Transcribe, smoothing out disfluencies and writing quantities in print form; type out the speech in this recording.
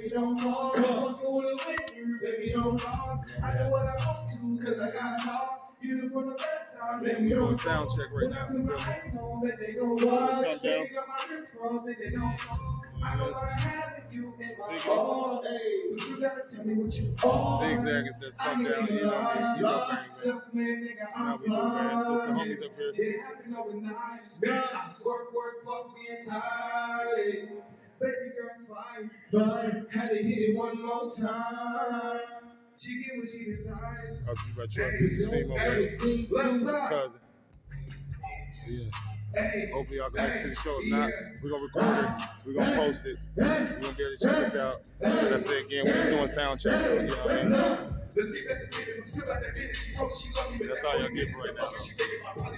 baby, don't call. Fuck with a winter, baby, don't pause. I know what I want to, cause I got sauce. You from the backside, baby, We're doing don't sound check right now. Stop down. I know I have you in my heart, but you gotta tell me what you are. Zigzag is that stuff down, you know what I mean? You know, bang, Self-made nigga, Now we do, man. It's the homies up here. It happened overnight. Work, fuck me and tired. Baby girl, fire. Had to hit it one more time. She get what she desires. I'll keep my truck. You see my man? His cousin. Yeah. Hopefully y'all can make it to the show. If not, we're gonna record it. We're gonna post it. You're gonna be able to check us out. Like I said again, we're just doing sound checks, so you know what I mean? That's all y'all get for right now.